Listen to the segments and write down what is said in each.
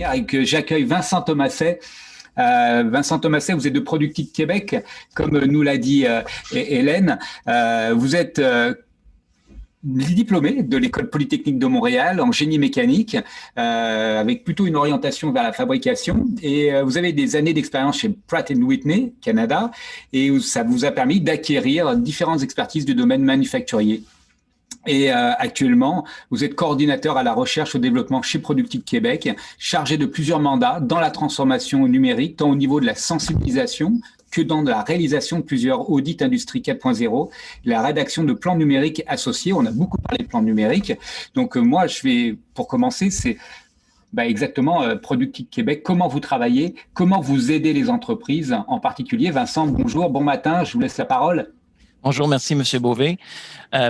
Et que j'accueille Vincent Thomasset. Vincent Thomasset, vous êtes de Productique Québec, comme nous l'a dit Hélène. Vous êtes diplômé de l'École polytechnique de Montréal en génie mécanique, avec plutôt une orientation vers la fabrication. Et vous avez des années d'expérience chez Pratt Whitney, Canada, et ça vous a permis d'acquérir différentes expertises du domaine manufacturier. Et actuellement, vous êtes coordinateur à la recherche au développement chez Productique Québec, chargé de plusieurs mandats dans la transformation numérique, tant au niveau de la sensibilisation que dans la réalisation de plusieurs audits Industrie 4.0, la rédaction de plans numériques associés. On a beaucoup parlé de plans numériques. Donc moi, pour commencer, c'est exactement Productique Québec. Comment vous travaillez? Comment vous aidez les entreprises en particulier? Vincent, bonjour, bon matin, je vous laisse la parole. Bonjour, merci M.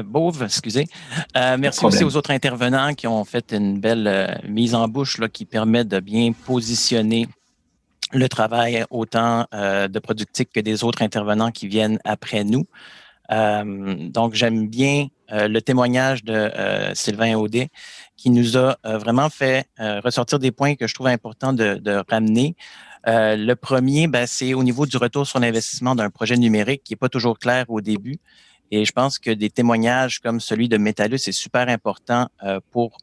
Beauve, excusez. Merci aussi aux autres intervenants qui ont fait une belle mise en bouche là, qui permet de bien positionner le travail autant de Productique que des autres intervenants qui viennent après nous. Donc, j'aime bien le témoignage de Sylvain Audet qui nous a vraiment fait ressortir des points que je trouve importants de ramener. Le premier, c'est au niveau du retour sur l'investissement d'un projet numérique qui n'est pas toujours clair au début. Et je pense que des témoignages comme celui de Métallus est super important pour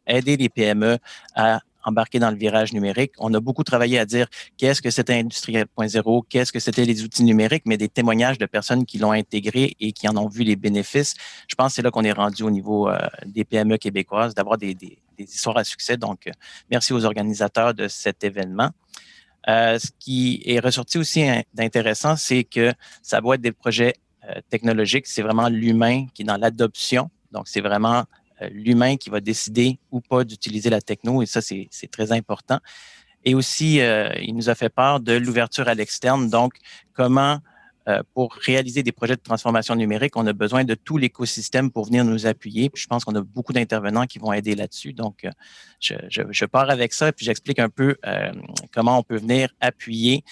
aider les PME à embarquer dans le virage numérique. On a beaucoup travaillé à dire qu'est-ce que c'était Industrie 4.0, qu'est-ce que c'était les outils numériques, mais des témoignages de personnes qui l'ont intégré et qui en ont vu les bénéfices. Je pense que c'est là qu'on est rendu au niveau des PME québécoises, d'avoir des histoires à succès. Donc, merci aux organisateurs de cet événement. Ce qui est ressorti aussi d'intéressant, c'est que ça doit être des projets technologiques. C'est vraiment l'humain qui est dans l'adoption. Donc, c'est vraiment l'humain qui va décider ou pas d'utiliser la techno. Et ça, c'est très important. Et aussi, il nous a fait part de l'ouverture à l'externe. Donc, comment, pour réaliser des projets de transformation numérique, on a besoin de tout l'écosystème pour venir nous appuyer. Puis je pense qu'on a beaucoup d'intervenants qui vont aider là-dessus. Donc, je pars avec ça et puis j'explique un peu comment on peut venir appuyer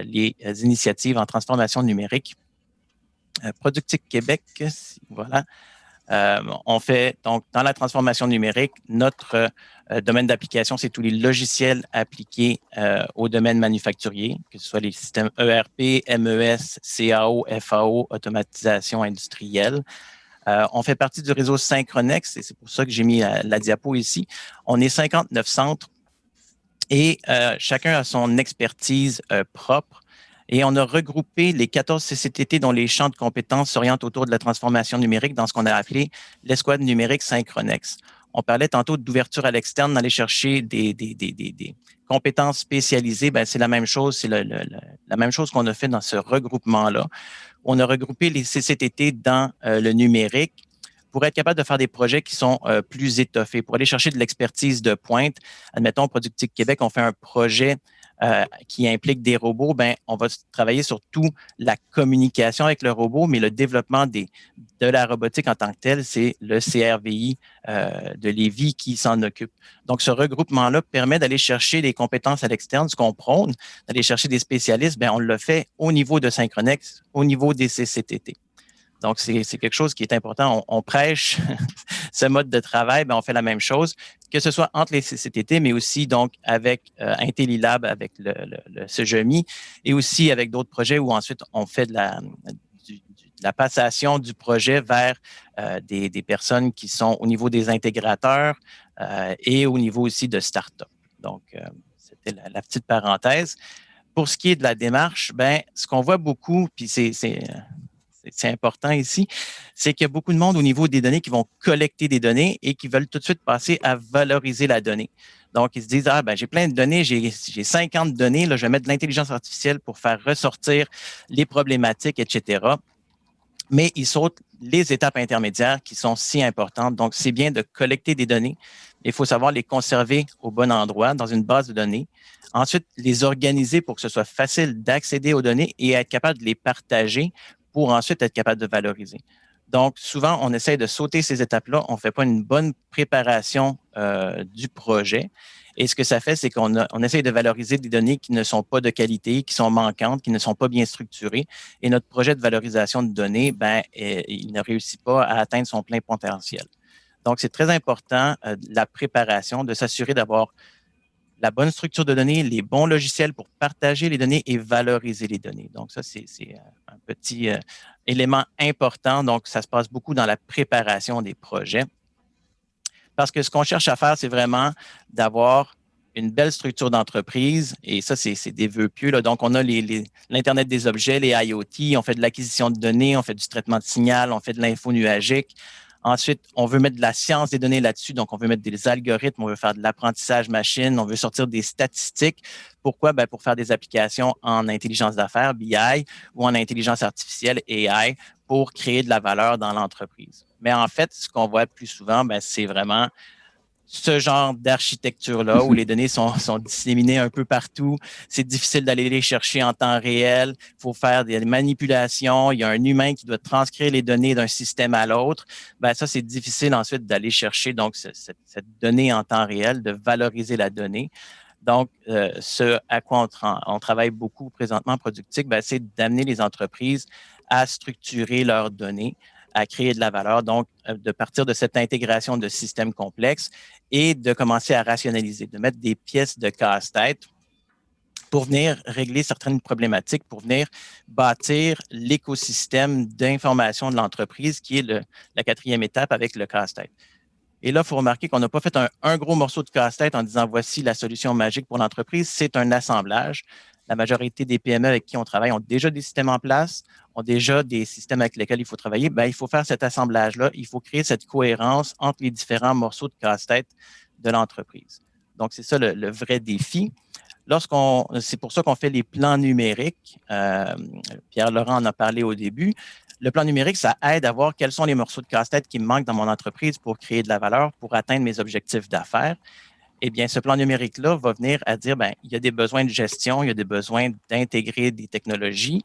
les initiatives en transformation numérique. Productique Québec, voilà. On fait donc dans la transformation numérique, notre domaine d'application, c'est tous les logiciels appliqués au domaine manufacturier, que ce soit les systèmes ERP, MES, CAO, FAO, automatisation industrielle. On fait partie du réseau Synchronex et c'est pour ça que j'ai mis la diapo ici. On est 59 centres et chacun a son expertise propre. Et on a regroupé les 14 CCTT dont les champs de compétences s'orientent autour de la transformation numérique dans ce qu'on a appelé l'escouade numérique Synchronex. On parlait tantôt d'ouverture à l'externe, d'aller chercher des compétences spécialisées. C'est la même chose, c'est la même chose qu'on a fait dans ce regroupement-là. On a regroupé les CCTT dans le numérique pour être capable de faire des projets qui sont plus étoffés, pour aller chercher de l'expertise de pointe. Admettons, Productique Québec, on fait un projet qui implique des robots, on va travailler sur tout la communication avec le robot, mais le développement de la robotique en tant que telle, c'est le CRVI de Lévis qui s'en occupe. Donc, ce regroupement-là permet d'aller chercher des compétences à l'externe, ce qu'on prône, d'aller chercher des spécialistes, on le fait au niveau de Synchronex, au niveau des CCTT. Donc, c'est quelque chose qui est important. On prêche ce mode de travail, on fait la même chose, que ce soit entre les CCTT, mais aussi donc avec IntelliLab, avec le CEGEMI, et aussi avec d'autres projets où ensuite on fait de la passation du projet vers des personnes qui sont au niveau des intégrateurs et au niveau aussi de start-up. Donc, c'était la petite parenthèse. Pour ce qui est de la démarche, ce qu'on voit beaucoup, puis c'est important ici, c'est qu'il y a beaucoup de monde au niveau des données qui vont collecter des données et qui veulent tout de suite passer à valoriser la donnée. Donc, ils se disent, j'ai plein de données, j'ai 50 données, là, je vais mettre de l'intelligence artificielle pour faire ressortir les problématiques, etc. Mais ils sautent les étapes intermédiaires qui sont si importantes. Donc, c'est bien de collecter des données. Il faut savoir les conserver au bon endroit dans une base de données. Ensuite, les organiser pour que ce soit facile d'accéder aux données et être capable de les partager pour ensuite être capable de valoriser. Donc, souvent, on essaie de sauter ces étapes-là. On ne fait pas une bonne préparation du projet. Et ce que ça fait, c'est qu'on essaie de valoriser des données qui ne sont pas de qualité, qui sont manquantes, qui ne sont pas bien structurées. Et notre projet de valorisation de données, il ne réussit pas à atteindre son plein potentiel. Donc, c'est très important, la préparation, de s'assurer d'avoir la bonne structure de données, les bons logiciels pour partager les données et valoriser les données. Donc, ça, c'est un petit élément important. Donc, ça se passe beaucoup dans la préparation des projets. Parce que ce qu'on cherche à faire, c'est vraiment d'avoir une belle structure d'entreprise. Et ça, c'est des vœux pieux, là. Donc, on a l'Internet des objets, les IoT, on fait de l'acquisition de données, on fait du traitement de signal, on fait de l'info nuagique. Ensuite, on veut mettre de la science des données là-dessus, donc on veut mettre des algorithmes, on veut faire de l'apprentissage machine, on veut sortir des statistiques. Pourquoi? Ben, pour faire des applications en intelligence d'affaires, BI, ou en intelligence artificielle, AI, pour créer de la valeur dans l'entreprise. Mais en fait, ce qu'on voit plus souvent, ben, c'est vraiment ce genre d'architecture-là où les données sont disséminées un peu partout. C'est difficile d'aller les chercher en temps réel. Il faut faire des manipulations. Il y a un humain qui doit transcrire les données d'un système à l'autre. Ben, ça, c'est difficile ensuite d'aller chercher donc cette donnée en temps réel, de valoriser la donnée. Donc, ce à quoi on travaille beaucoup présentement en Productique, ben, c'est d'amener les entreprises à structurer leurs données, à créer de la valeur, donc de partir de cette intégration de systèmes complexes et de commencer à rationaliser, de mettre des pièces de casse-tête pour venir régler certaines problématiques, pour venir bâtir l'écosystème d'information de l'entreprise, qui est la quatrième étape avec le casse-tête. Et là, il faut remarquer qu'on n'a pas fait un gros morceau de casse-tête en disant voici la solution magique pour l'entreprise. C'est un assemblage. La majorité des PME avec qui on travaille ont déjà des systèmes en place, ont déjà des systèmes avec lesquels il faut travailler. Bien, il faut faire cet assemblage-là. Il faut créer cette cohérence entre les différents morceaux de casse-tête de l'entreprise. Donc, c'est ça le vrai défi. C'est pour ça qu'on fait les plans numériques. Pierre-Laurent en a parlé au début. Le plan numérique, ça aide à voir quels sont les morceaux de casse-tête qui me manquent dans mon entreprise pour créer de la valeur, pour atteindre mes objectifs d'affaires. Eh bien, ce plan numérique-là va venir à dire, bien, il y a des besoins de gestion, il y a des besoins d'intégrer des technologies.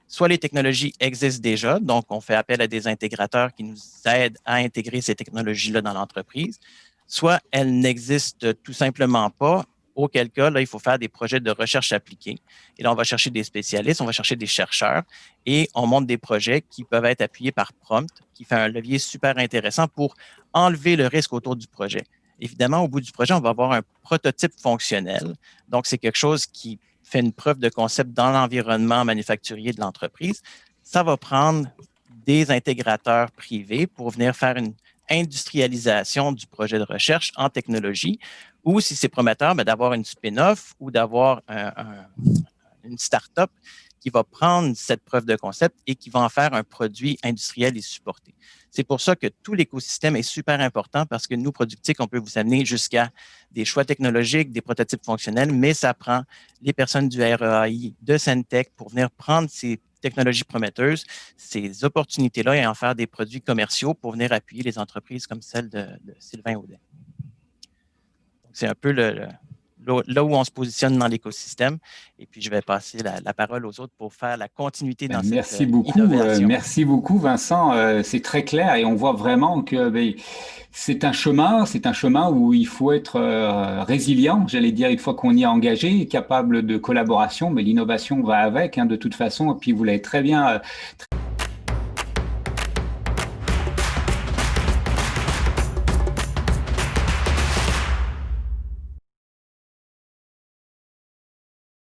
Soit les technologies existent déjà, donc on fait appel à des intégrateurs qui nous aident à intégrer ces technologies-là dans l'entreprise, soit elles n'existent tout simplement pas, auquel cas, là, il faut faire des projets de recherche appliquée. Et là, on va chercher des spécialistes, on va chercher des chercheurs et on monte des projets qui peuvent être appuyés par Prompt, qui fait un levier super intéressant pour enlever le risque autour du projet. Évidemment, au bout du projet, on va avoir un prototype fonctionnel. Donc, c'est quelque chose qui fait une preuve de concept dans l'environnement manufacturier de l'entreprise. Ça va prendre des intégrateurs privés pour venir faire une industrialisation du projet de recherche en technologie, ou si c'est prometteur, bien, d'avoir une spin-off ou d'avoir une start-up qui va prendre cette preuve de concept et qui va en faire un produit industriel et supporté. C'est pour ça que tout l'écosystème est super important parce que nous, Productique, on peut vous amener jusqu'à des choix technologiques, des prototypes fonctionnels, mais ça prend les personnes du REAI, de Centec pour venir prendre ces technologies prometteuses, ces opportunités-là et en faire des produits commerciaux pour venir appuyer les entreprises comme celle de Sylvain Audet. C'est un peu là où on se positionne dans l'écosystème. Et puis, je vais passer la parole aux autres pour faire la continuité dans cette innovation. Merci beaucoup, Vincent. C'est très clair et on voit vraiment que c'est un chemin où il faut être résilient, j'allais dire, une fois qu'on y est engagé, capable de collaboration, mais l'innovation va avec, hein, de toute façon. Et puis, vous l'avez très bien